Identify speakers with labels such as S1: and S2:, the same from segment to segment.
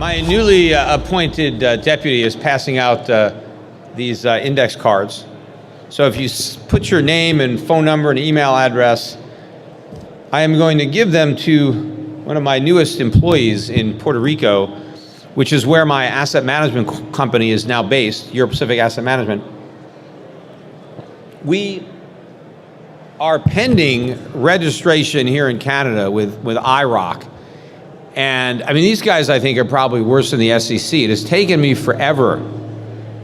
S1: My newly appointed deputy is passing out these index cards. So if you put your name and phone number and email address, I am going to give them to one of my newest employees in Puerto Rico, which is where my asset management company is now based, Europe Pacific Asset Management. We are pending registration here in Canada with IROC. And I mean, these guys, I think, are probably worse than the SEC. It has taken me forever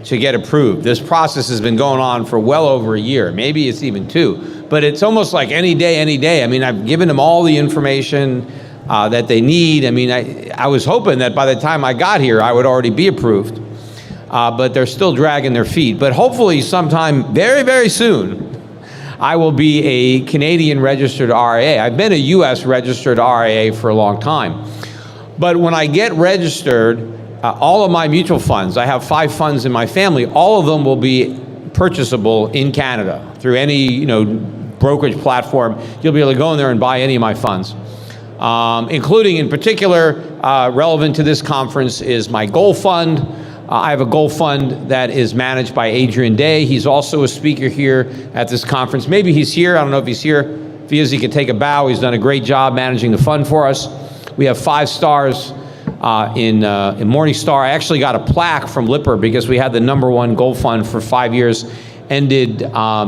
S1: to get approved. This process has been going on for well over a year. Maybe it's even 2, but it's almost like any day, any day. I mean, I've given them all the information that they need. I mean, I was hoping that by the time I got here, I would already be approved, but they're still dragging their feet. But hopefully sometime very, very soon, I will be a Canadian registered RIA. I've been a US registered RIA for a long time. But when I get registered, all of my mutual funds, I have 5 funds in my family, all of them will be purchasable in Canada through any brokerage platform. You'll be able to go in there and buy any of my funds. Including in particular, relevant to this conference is my gold fund. I have a gold fund that is managed by Adrian Day. He's also a speaker here at this conference. Maybe he's here. I don't know if he's here. If he is, he can take a bow. He's done a great job managing the fund for us. We have 5 stars in Morningstar. I actually got a plaque from Lipper because we had the #1 gold fund for 5 years, ended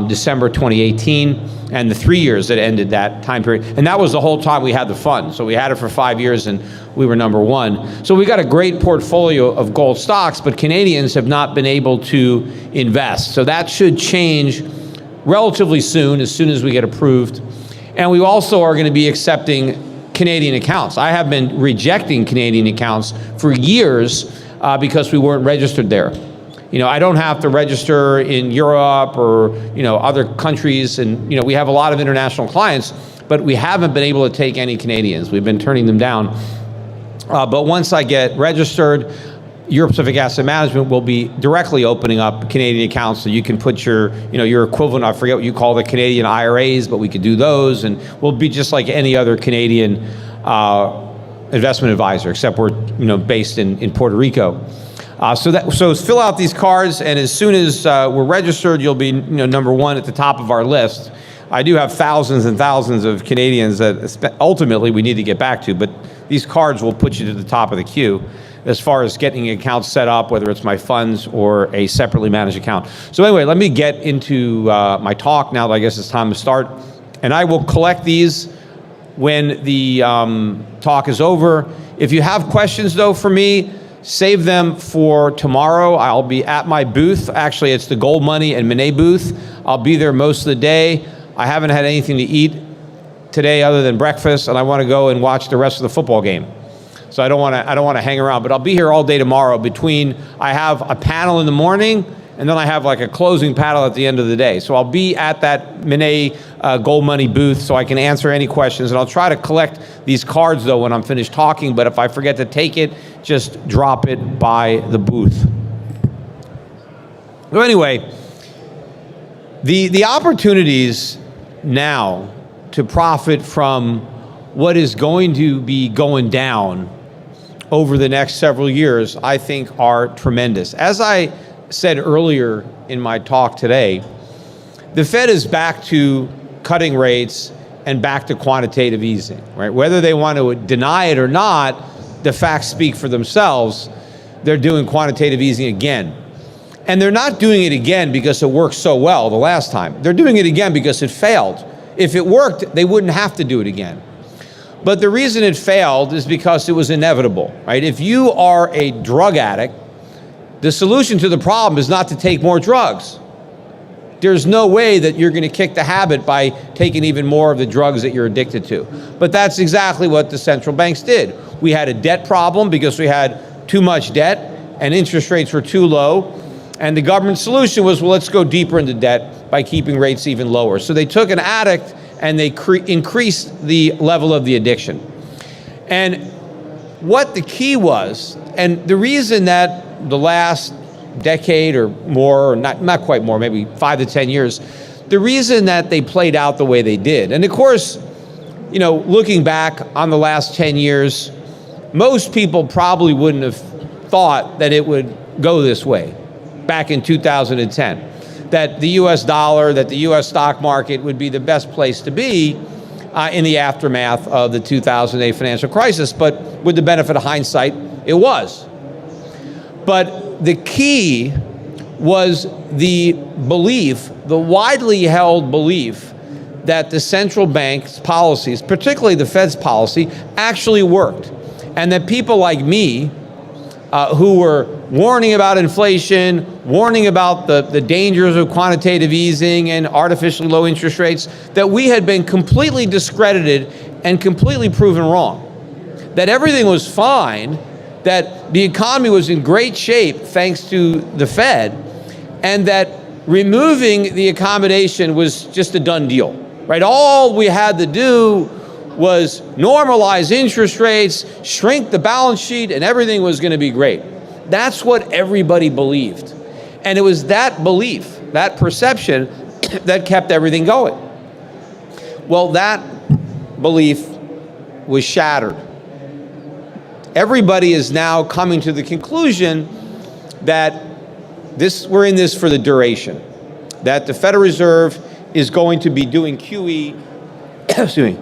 S1: December 2018, and the 3 years that ended that time period. And that was the whole time we had the fund. So we had it for 5 years and we were #1. So we got a great portfolio of gold stocks, but Canadians have not been able to invest. So that should change relatively soon as we get approved. And we also are going to be accepting Canadian accounts. I have been rejecting Canadian accounts for years because we weren't registered there. I don't have to register in Europe or, other countries. And, we have a lot of international clients, but we haven't been able to take any Canadians. We've been turning them down. But once I get registered, Europe Pacific Asset Management will be directly opening up Canadian accounts, so you can put your equivalent, I forget what you call the Canadian IRAs, but we could do those, and we'll be just like any other Canadian investment advisor, except we're based in Puerto Rico. So fill out these cards, and as soon as we're registered, you'll be #1 at the top of our list. I do have thousands and thousands of Canadians that ultimately we need to get back to, but these cards will put you to the top of the queue as far as getting accounts set up, whether it's my funds or a separately managed account. So anyway, let me get into my talk now that I guess it's time to start. And I will collect these when the talk is over. If you have questions though for me, save them for tomorrow. I'll be at my booth. Actually, it's the Gold Money and Monet booth. I'll be there most of the day. I haven't had anything to eat today other than breakfast, and I want to go and watch the rest of the football game. So I don't want to hang around, but I'll be here all day tomorrow. I have a panel in the morning, and then I have like a closing panel at the end of the day. So I'll be at that Monet Gold Money booth so I can answer any questions, and I'll try to collect these cards though when I'm finished talking, but if I forget to take it, just drop it by the booth. So anyway, the opportunities now to profit from what is going to be going down over the next several years, I think are tremendous. As I said earlier in my talk today, the Fed is back to cutting rates and back to quantitative easing, right? Whether they want to deny it or not, the facts speak for themselves. They're doing quantitative easing again. And they're not doing it again because it worked so well the last time. They're doing it again because it failed. If it worked, they wouldn't have to do it again. But the reason it failed is because it was inevitable, right? If you are a drug addict, the solution to the problem is not to take more drugs. There's no way that you're going to kick the habit by taking even more of the drugs that you're addicted to. But that's exactly what the central banks did. We had a debt problem because we had too much debt and interest rates were too low. And the government solution was, well, let's go deeper into debt by keeping rates even lower. So they took an addict and they increased the level of the addiction. And what the key was, and the reason that the last decade or more, or not quite more, maybe 5 to 10 years, the reason that they played out the way they did, and of course, looking back on the last 10 years, most people probably wouldn't have thought that it would go this way back in 2010. That the US dollar, that the US stock market would be the best place to be in the aftermath of the 2008 financial crisis. But with the benefit of hindsight, it was. But the key was the belief, the widely held belief, that the central bank's policies, particularly the Fed's policy, actually worked. And that people like me, who were warning about inflation, warning about the dangers of quantitative easing and artificially low interest rates, that we had been completely discredited and completely proven wrong. That everything was fine, that the economy was in great shape thanks to the Fed, and that removing the accommodation was just a done deal, right? All we had to do was normalize interest rates, shrink the balance sheet, and everything was going to be great. That's what everybody believed. And it was that belief, that perception, that kept everything going. Well, that belief was shattered. Everybody is now coming to the conclusion that we're in this for the duration, that the Federal Reserve is going to be doing QE excuse me,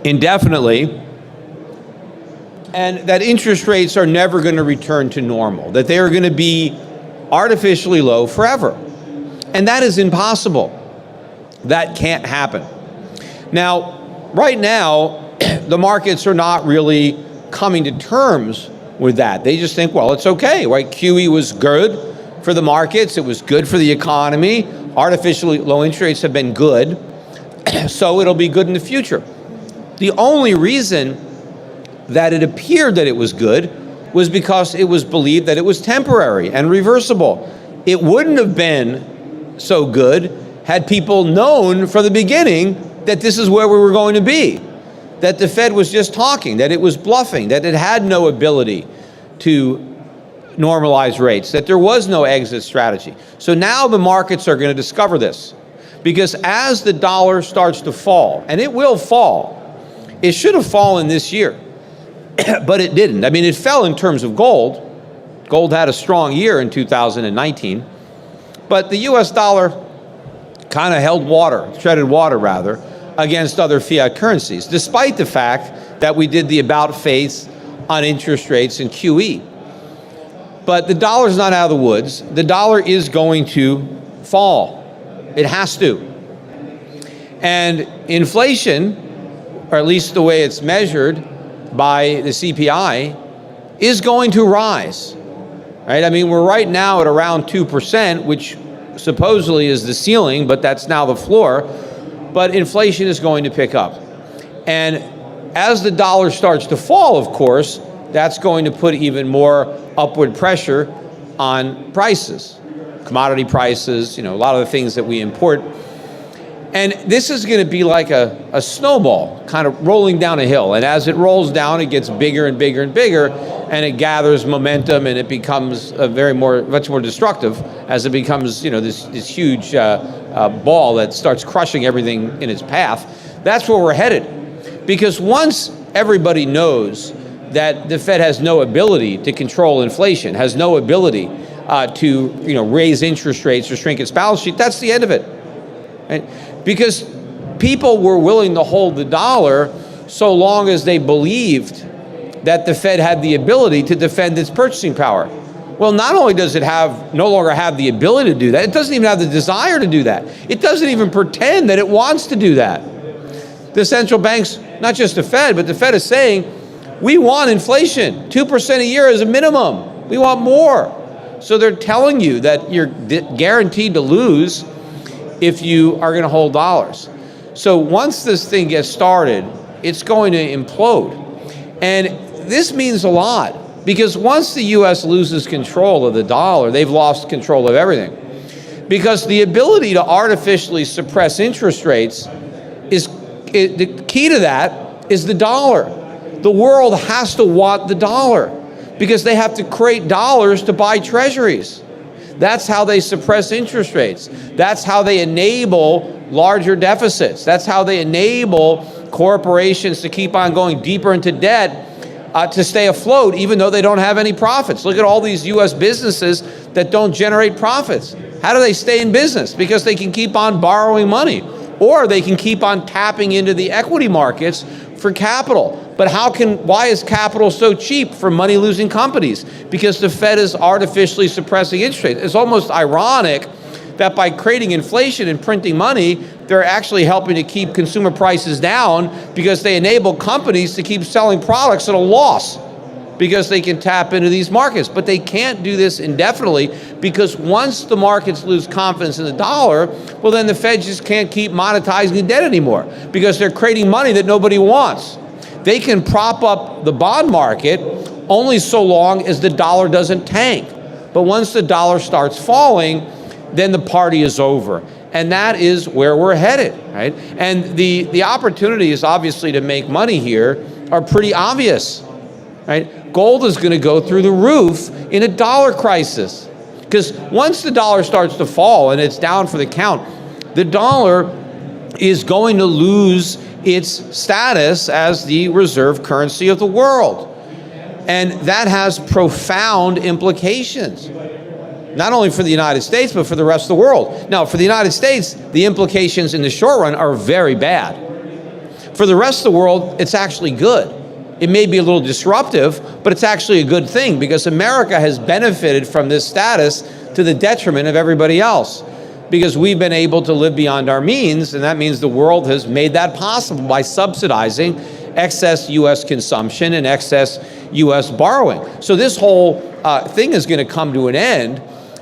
S1: indefinitely, and that interest rates are never going to return to normal, that they are going to be artificially low forever. And that is impossible. That can't happen. Now, right now, the markets are not really coming to terms with that. They just think, well, it's okay, right? QE was good for the markets. It was good for the economy. Artificially low interest rates have been good, so it'll be good in the future. The only reason that it appeared that it was good was because it was believed that it was temporary and reversible. It wouldn't have been so good had people known from the beginning that this is where we were going to be, that the Fed was just talking, that it was bluffing, that it had no ability to normalize rates, that there was no exit strategy. So now the markets are going to discover this, because as the dollar starts to fall, and it will fall, it should have fallen this year, but it didn't. I mean, it fell in terms of gold. Gold had a strong year in 2019, but the US dollar kind of held water, treaded water rather, against other fiat currencies, despite the fact that we did the about face on interest rates and QE. But the dollar's not out of the woods. The dollar is going to fall. It has to. And inflation, or at least the way it's measured by the CPI, is going to rise, right? I mean, we're right now at around 2%, which supposedly is the ceiling, but that's now the floor. But inflation is going to pick up. And as the dollar starts to fall, of course, that's going to put even more upward pressure on prices, commodity prices, a lot of the things that we import. And this is going to be like a snowball kind of rolling down a hill. And as it rolls down, it gets bigger and bigger and bigger, and it gathers momentum, and it becomes much more destructive as it becomes, this huge ball that starts crushing everything in its path. That's where we're headed. Because once everybody knows that the Fed has no ability to control inflation, has no ability to raise interest rates or shrink its balance sheet, that's the end of it. Right? Because people were willing to hold the dollar so long as they believed that the Fed had the ability to defend its purchasing power. Well, not only does it no longer have the ability to do that, it doesn't even have the desire to do that. It doesn't even pretend that it wants to do that. The central banks, not just the Fed, but the Fed is saying, we want inflation, 2% a year is a minimum. We want more. So they're telling you that you're guaranteed to lose if you are going to hold dollars. So once this thing gets started, it's going to implode. And this means a lot, because once the U.S. loses control of the dollar, they've lost control of everything. Because the ability to artificially suppress interest rates the key to that is the dollar. The world has to want the dollar, because they have to create dollars to buy treasuries. That's how they suppress interest rates. That's how they enable larger deficits. That's how they enable corporations to keep on going deeper into debt to stay afloat, even though they don't have any profits. Look at all these U.S. businesses that don't generate profits. How do they stay in business? Because they can keep on borrowing money, or they can keep on tapping into the equity markets for capital. But why is capital so cheap for money-losing companies? Because the Fed is artificially suppressing interest rates. It's almost ironic that by creating inflation and printing money, they're actually helping to keep consumer prices down, because they enable companies to keep selling products at a loss because they can tap into these markets. But they can't do this indefinitely, because once the markets lose confidence in the dollar, well, then the Fed just can't keep monetizing the debt anymore, because they're creating money that nobody wants. They can prop up the bond market only so long as the dollar doesn't tank. But once the dollar starts falling, then the party is over. And that is where we're headed, right? And the opportunities, obviously, to make money here are pretty obvious, right? Gold is going to go through the roof in a dollar crisis. Because once the dollar starts to fall and it's down for the count, the dollar is going to lose its status as the reserve currency of the world. And that has profound implications, not only for the United States, but for the rest of the world. Now, for the United States, the implications in the short run are very bad. For the rest of the world, it's actually good. It may be a little disruptive, but it's actually a good thing, because America has benefited from this status to the detriment of everybody else, because we've been able to live beyond our means, and that means the world has made that possible by subsidizing excess U.S. consumption and excess U.S. borrowing. So this whole thing is going to come to an end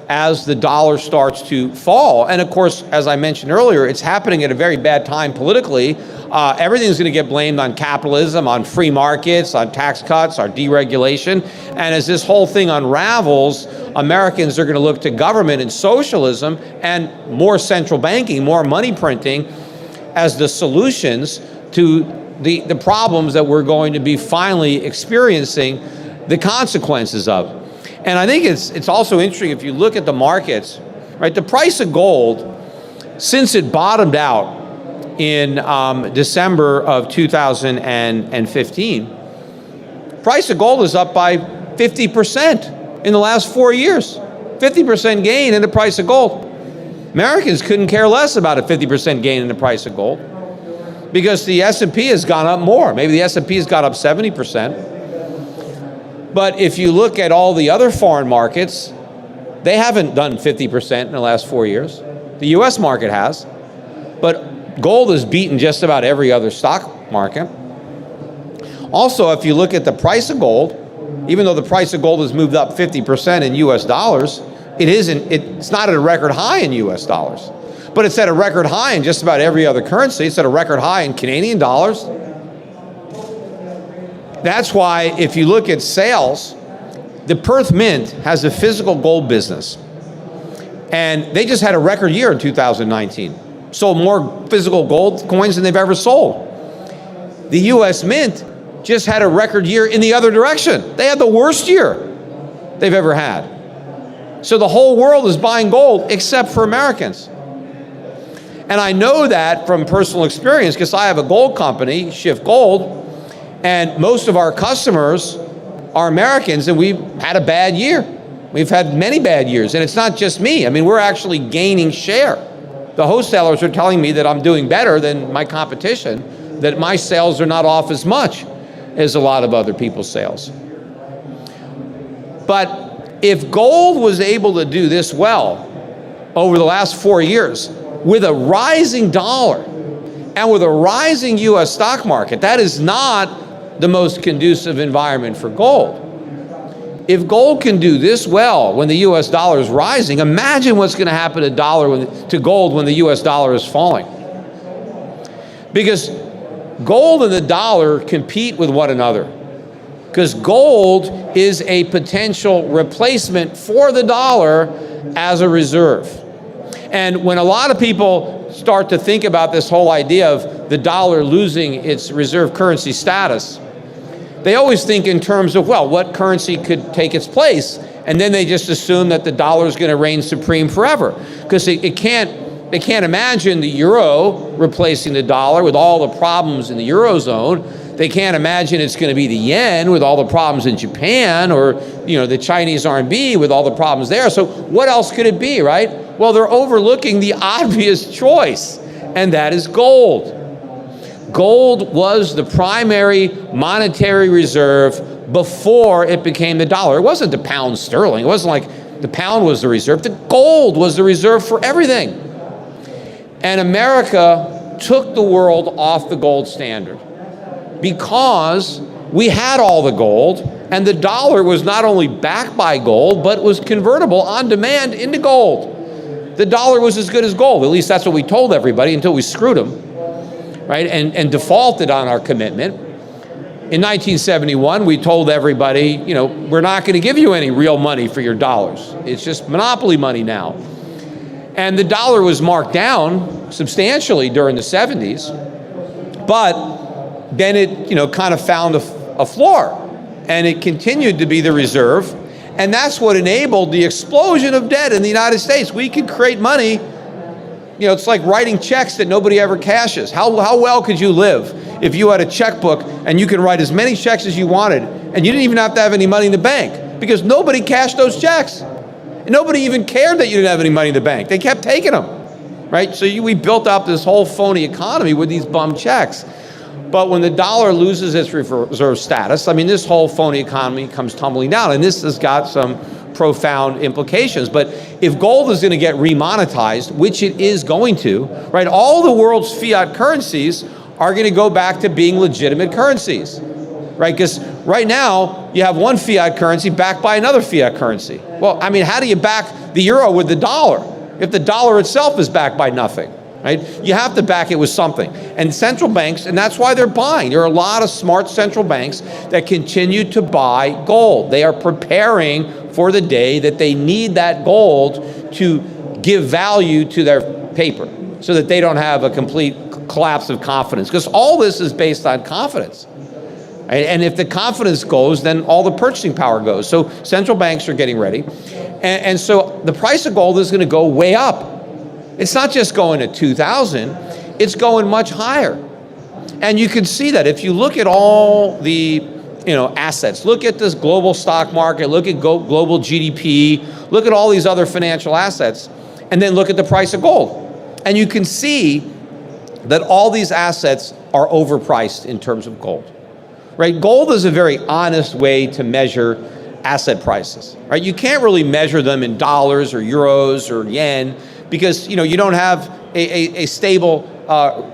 S1: as the dollar starts to fall. And of course, as I mentioned earlier, it's happening at a very bad time politically. Everything's going to get blamed on capitalism, on free markets, on tax cuts, on deregulation. And as this whole thing unravels, Americans are going to look to government and socialism and more central banking, more money printing as the solutions to the problems that we're going to be finally experiencing the consequences of. And I think it's also interesting, if you look at the markets, right? The price of gold, since it bottomed out in December of 2015, price of gold is up by 50% in the last 4 years. 50% gain in the price of gold. Americans couldn't care less about a 50% gain in the price of gold, because the S&P has gone up more. Maybe the S&P has gone up 70%. But if you look at all the other foreign markets, they haven't done 50% in the last 4 years. The US market has. But gold has beaten just about every other stock market. Also, if you look at the price of gold, even though the price of gold has moved up 50% in US dollars, it's not at a record high in US dollars. But it's at a record high in just about every other currency. It's at a record high in Canadian dollars. That's why if you look at sales, the Perth Mint has a physical gold business. And they just had a record year in 2019. Sold more physical gold coins than they've ever sold. The US Mint just had a record year in the other direction. They had the worst year they've ever had. So the whole world is buying gold except for Americans. And I know that from personal experience, because I have a gold company, Shift Gold, and most of our customers are Americans, and we've had a bad year. We've had many bad years, and it's not just me. I mean, we're actually gaining share. The wholesalers are telling me that I'm doing better than my competition, that my sales are not off as much as a lot of other people's sales. But if gold was able to do this well over the last 4 years, with a rising dollar and with a rising U.S. stock market, that is not the most conducive environment for gold. If gold can do this well when the U.S. dollar is rising, imagine what's going to happen to gold when the U.S. dollar is falling. Because gold and the dollar compete with one another. Because gold is a potential replacement for the dollar as a reserve. And when a lot of people start to think about this whole idea of the dollar losing its reserve currency status, they always think in terms of, well, what currency could take its place? And then they just assume that the dollar is going to reign supreme forever. Because it can't They can't imagine the euro replacing the dollar with all the problems in the Eurozone. They can't imagine it's going to be the yen with all the problems in Japan, or the Chinese RMB with all the problems there. So what else could it be, right? Well, they're overlooking the obvious choice, and that is gold. Gold was the primary monetary reserve before it became the dollar. It wasn't the pound sterling. It wasn't like the pound was the reserve. The gold was the reserve for everything. And America took the world off the gold standard because we had all the gold, and the dollar was not only backed by gold, but was convertible on demand into gold. The dollar was as good as gold. At least that's what we told everybody until we screwed them, right? And defaulted on our commitment. In 1971, we told everybody, we're not going to give you any real money for your dollars. It's just monopoly money now. And the dollar was marked down substantially during the 70s, but then it, kind of found a floor, and it continued to be the reserve. And that's what enabled the explosion of debt in the United States. We could create money. It's like writing checks that nobody ever cashes. How well could you live if you had a checkbook and you could write as many checks as you wanted, and you didn't even have to have any money in the bank because nobody cashed those checks. And nobody even cared that you didn't have any money in the bank. They kept taking them, right? So we built up this whole phony economy with these bum checks. But when the dollar loses its reserve status, this whole phony economy comes tumbling down, and this has got some profound implications. But if gold is going to get remonetized, which it is going to, right, all the world's fiat currencies are going to go back to being legitimate currencies, right? Because right now, you have one fiat currency backed by another fiat currency. Well, how do you back the euro with the dollar if the dollar itself is backed by nothing? Right? You have to back it with something. And central banks, and that's why they're buying. There are a lot of smart central banks that continue to buy gold. They are preparing for the day that they need that gold to give value to their paper so that they don't have a complete collapse of confidence. Because all this is based on confidence. Right? And if the confidence goes, then all the purchasing power goes. So central banks are getting ready. And so the price of gold is going to go way up. It's not just going to 2,000, it's going much higher. And you can see that if you look at all the assets, look at this global stock market, look at global GDP, look at all these other financial assets, and then look at the price of gold. And you can see that all these assets are overpriced in terms of gold, right? Gold is a very honest way to measure asset prices, right? You can't really measure them in dollars or euros or yen, because you don't have a stable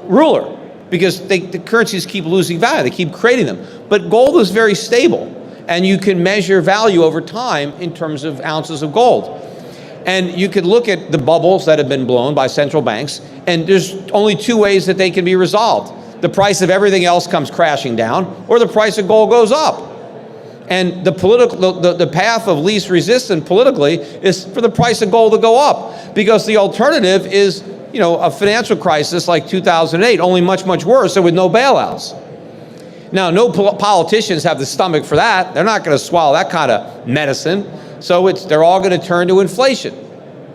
S1: ruler, because the currencies keep losing value, they keep creating them. But gold is very stable, and you can measure value over time in terms of ounces of gold. And you could look at the bubbles that have been blown by central banks, and there's only two ways that they can be resolved. The price of everything else comes crashing down, or the price of gold goes up. And the path of least resistance politically is for the price of gold to go up, because the alternative is, a financial crisis like 2008, only much, much worse, and with no bailouts. Now, no politicians have the stomach for that. They're not going to swallow that kind of medicine. So they're all going to turn to inflation.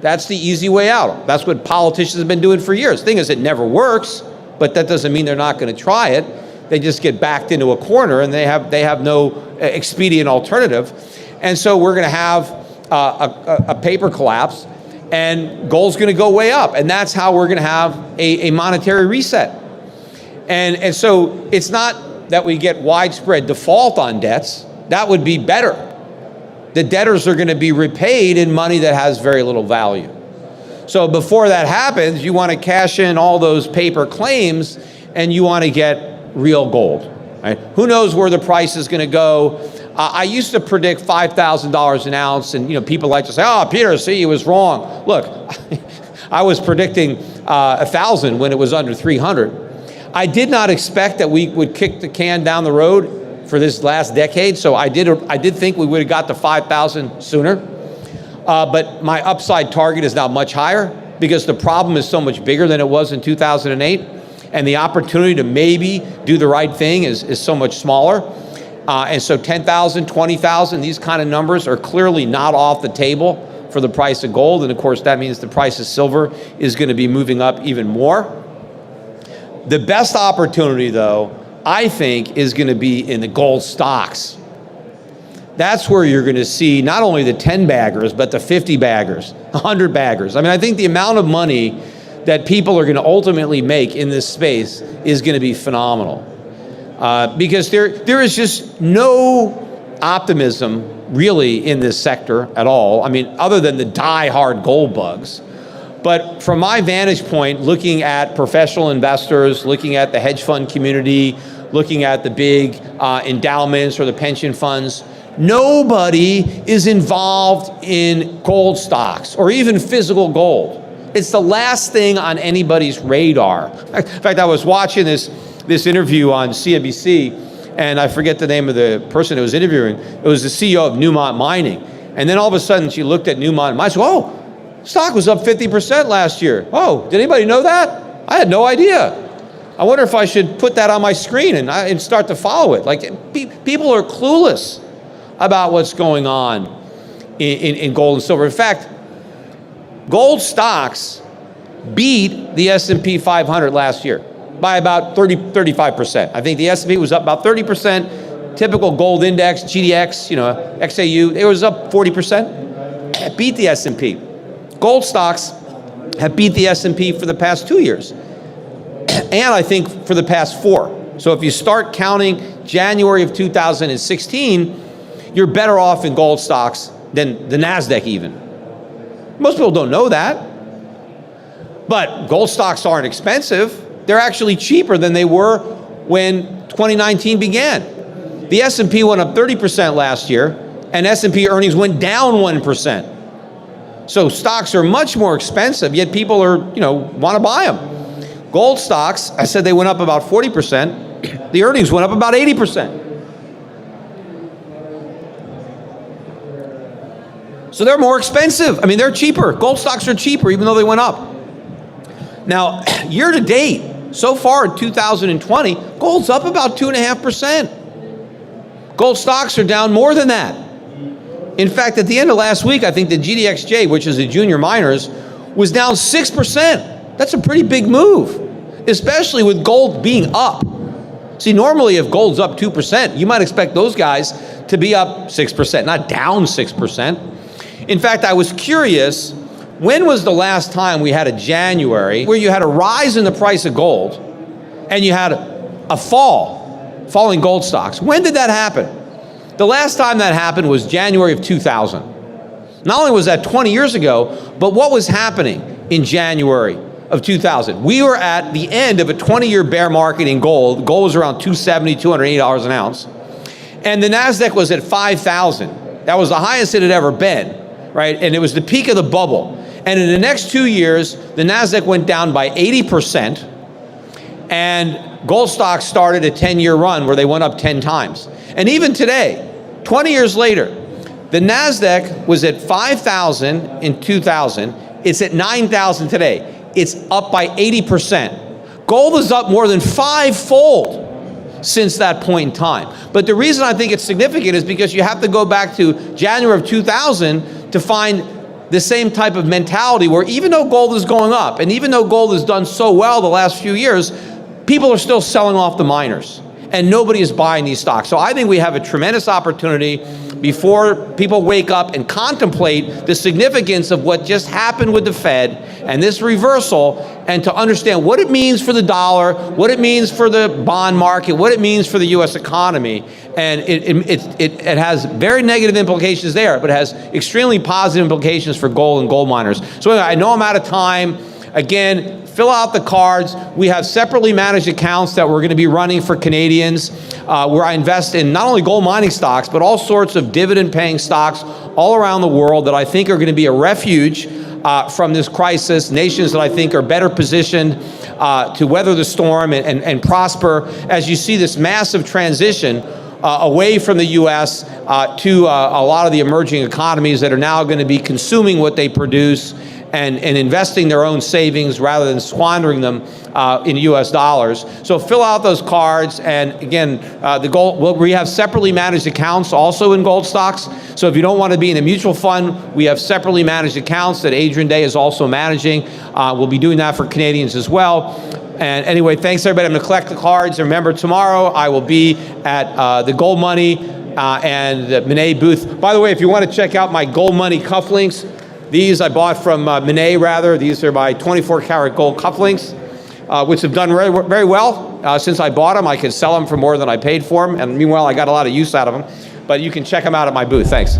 S1: That's the easy way out. That's what politicians have been doing for years. The thing is, it never works, but that doesn't mean they're not going to try it. They just get backed into a corner, and they have no expedient alternative. And so we're going to have a paper collapse, and gold's going to go way up. And that's how we're going to have a monetary reset. And so it's not that we get widespread default on debts. That would be better. The debtors are going to be repaid in money that has very little value. So before that happens, you want to cash in all those paper claims, and you want to get real gold. Right? Who knows where the price is going to go? I used to predict $5,000 an ounce, and people like to say, "Oh, Peter, see, he was wrong." Look, I was predicting 1,000 when it was under 300. I did not expect that we would kick the can down the road for this last decade, so I did think we would have got to 5,000 sooner. But my upside target is now much higher, because the problem is so much bigger than it was in 2008, and the opportunity to maybe do the right thing is so much smaller. And so 10,000, 20,000, these kind of numbers are clearly not off the table for the price of gold, and of course that means the price of silver is going to be moving up even more. The best opportunity, though, I think, is going to be in the gold stocks. That's where you're going to see not only the 10 baggers, but the 50 baggers, 100 baggers. I mean, I think the amount of money that people are going to ultimately make in this space is going to be phenomenal. Because there is just no optimism really in this sector at all. I mean, other than the die-hard gold bugs. But from my vantage point, looking at professional investors, looking at the hedge fund community, looking at the big endowments or the pension funds, nobody is involved in gold stocks or even physical gold. It's the last thing on anybody's radar. In fact, I was watching this interview on CNBC, and I forget the name of the person who was interviewing. It was the CEO of Newmont Mining. And then all of a sudden she looked at Newmont Mining. She said, oh, stock was up 50% last year. Oh, did anybody know that? I had no idea. I wonder if I should put that on my screen and start to follow it. Like, people are clueless about what's going on in gold and silver. In fact, gold stocks beat the S&P 500 last year by about 35%. I think the S&P was up about 30%. Typical gold index, GDX, XAU, it was up 40%. It beat the S&P. Gold stocks have beat the S&P for the past 2 years. And I think for the past 4. So if you start counting January of 2016, you're better off in gold stocks than the NASDAQ even. Most people don't know that. But gold stocks aren't expensive. They're actually cheaper than they were when 2019 began. The S&P went up 30% last year, and S&P earnings went down 1%. So stocks are much more expensive, yet people are, want to buy them. Gold stocks, I said they went up about 40%. The earnings went up about 80%. So they're more expensive. I mean, they're cheaper. Gold stocks are cheaper, even though they went up. Now, year to date, so far in 2020, gold's up about 2.5%. Gold stocks are down more than that. In fact, at the end of last week, I think the GDXJ, which is the junior miners, was down 6%. That's a pretty big move, especially with gold being up. See, normally if gold's up 2%, you might expect those guys to be up 6%, not down 6%. In fact, I was curious, when was the last time we had a January where you had a rise in the price of gold and you had a falling gold stocks? When did that happen? The last time that happened was January of 2000. Not only was that 20 years ago, but what was happening in January of 2000? We were at the end of a 20-year bear market in gold. Gold was around $270, $280 an ounce. And the NASDAQ was at 5,000. That was the highest it had ever been, right? And it was the peak of the bubble. And in the next 2 years, the NASDAQ went down by 80%, and gold stocks started a 10-year run where they went up 10 times. And even today, 20 years later, the NASDAQ was at 5,000 in 2000. It's at 9,000 today. It's up by 80%. Gold is up more than 5-fold since that point in time. But the reason I think it's significant is because you have to go back to January of 2000 to find the same type of mentality where even though gold is going up and even though gold has done so well the last few years, people are still selling off the miners and nobody is buying these stocks. So I think we have a tremendous opportunity before people wake up and contemplate the significance of what just happened with the Fed and this reversal, and to understand what it means for the dollar, what it means for the bond market, what it means for the U.S. economy. And it has very negative implications there, but it has extremely positive implications for gold and gold miners. So anyway, I know I'm out of time. Again, fill out the cards. We have separately managed accounts that we're going to be running for Canadians, where I invest in not only gold mining stocks, but all sorts of dividend-paying stocks all around the world that I think are going to be a refuge from this crisis. Nations that I think are better positioned to weather the storm and prosper as you see this massive transition away from the U.S. To a lot of the emerging economies that are now going to be consuming what they produce and investing their own savings rather than squandering them in US dollars. So fill out those cards, and again, we have separately managed accounts also in gold stocks. So if you don't want to be in a mutual fund, we have separately managed accounts that Adrian Day is also managing. We'll be doing that for Canadians as well. And anyway, thanks everybody. I'm going to collect the cards. And remember, tomorrow I will be at the Gold Money and the Monet booth. By the way, if you want to check out my Gold Money cufflinks, these I bought from Monet, rather. These are my 24-karat gold cufflinks, which have done very, very well. Since I bought them, I could sell them for more than I paid for them. And meanwhile, I got a lot of use out of them. But you can check them out at my booth. Thanks.